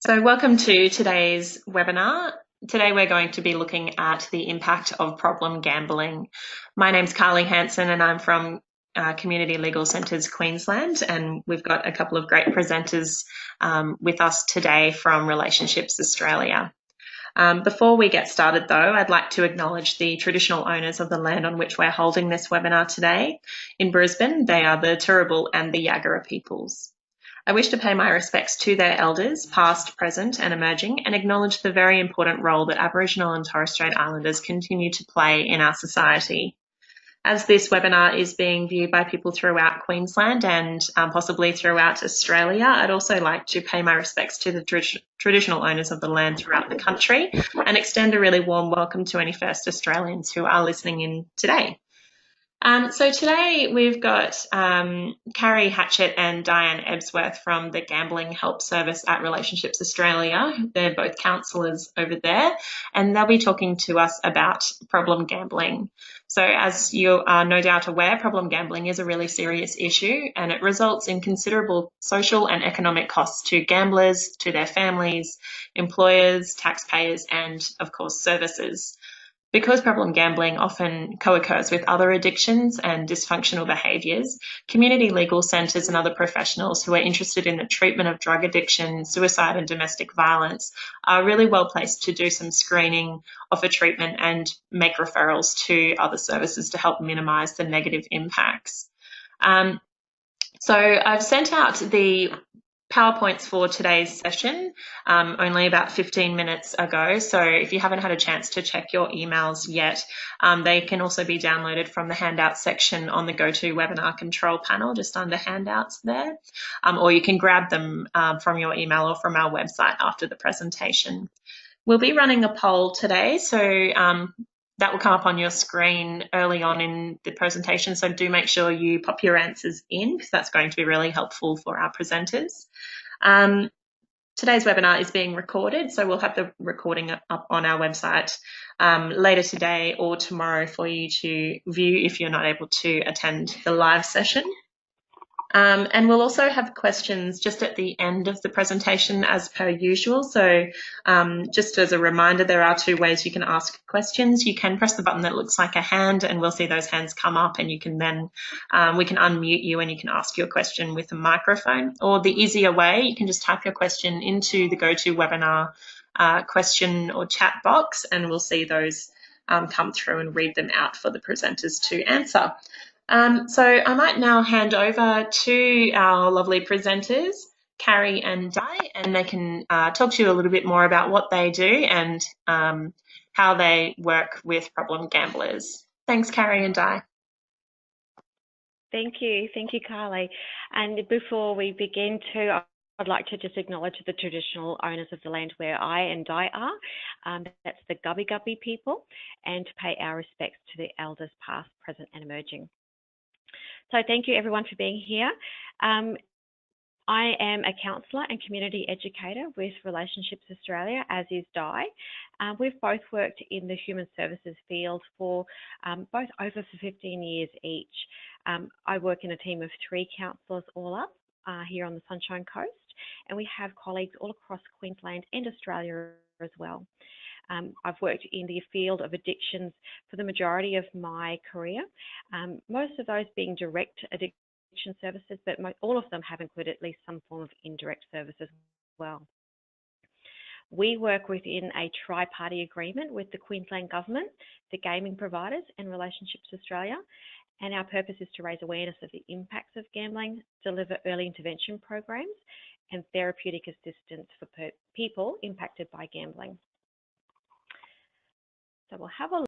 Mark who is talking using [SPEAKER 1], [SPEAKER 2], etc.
[SPEAKER 1] So welcome to today's webinar. Today we're going to be looking at the impact of problem gambling. My name's Carly Hanson and I'm from Community Legal Centres Queensland, and we've got a couple of great presenters with us today from Relationships Australia. Before we get started though, I'd like to acknowledge the traditional owners of the land on which we're holding this webinar today. In Brisbane, they are the Turrbal and the Yagara peoples. I wish to pay my respects to their elders, past, present and emerging, and acknowledge the very important role that Aboriginal and Torres Strait Islanders continue to play in our society. As this webinar is being viewed by people throughout Queensland and possibly throughout Australia, I'd also like to pay my respects to the traditional owners of the land throughout the country and extend a really warm welcome to any First Australians who are listening in today. So today we've got Carrie Hatchett and Diane Ebsworth from the Gambling Help Service at Relationships Australia. They're both counsellors over there, and they'll be talking to us about problem gambling. So as you are no doubt aware, problem gambling is a really serious issue, and it results in considerable social and economic costs to gamblers, to their families, employers, taxpayers, and of course services. Because problem gambling often co-occurs with other addictions and dysfunctional behaviours, community legal centres and other professionals who are interested in the treatment of drug addiction, suicide and domestic violence are really well placed to do some screening, offer treatment and make referrals to other services to help minimise the negative impacts. So I've sent out the PowerPoints for today's session only about 15 minutes ago. So if you haven't had a chance to check your emails yet, they can also be downloaded from the handouts section on the GoToWebinar control panel, just under handouts there. Or you can grab them from your email or from our website after the presentation. We'll be running a poll today, so that will come up on your screen early on in the presentation. So do make sure you pop your answers in, because that's going to be really helpful for our presenters. Today's webinar is being recorded, so we'll have the recording up on our website later today or tomorrow for you to view if you're not able to attend the live session. And we'll also have questions just at the end of the presentation as per usual. So just as a reminder, there are two ways you can ask questions. You can press the button that looks like a hand and we'll see those hands come up, and you can then, we can unmute you and you can ask your question with a microphone. Or the easier way, you can just type your question into the GoToWebinar question or chat box, and we'll see those come through and read them out for the presenters to answer. So I might now hand over to our lovely presenters, Carrie and Di, and they can talk to you a little bit more about what they do and how they work with problem gamblers. Thanks, Carrie and Di.
[SPEAKER 2] Thank you, Carly. And before we begin too, I'd like to just acknowledge the traditional owners of the land where I and Di are. That's the Gubbi Gubbi people, and to pay our respects to the elders past, present and emerging. So thank you everyone for being here. I am a counsellor and community educator with Relationships Australia, as is Di. We've both worked in the human services field for both over 15 years each. I work in a team of 3 counsellors all up here on the Sunshine Coast, and we have colleagues all across Queensland and Australia as well. I've worked in the field of addictions for the majority of my career, most of those being direct addiction services, but all of them have included at least some form of indirect services as well. We work within a tri-party agreement with the Queensland Government, the gaming providers and Relationships Australia, and our purpose is to raise awareness of the impacts of gambling, deliver early intervention programs and therapeutic assistance for people impacted by gambling. So we'll have a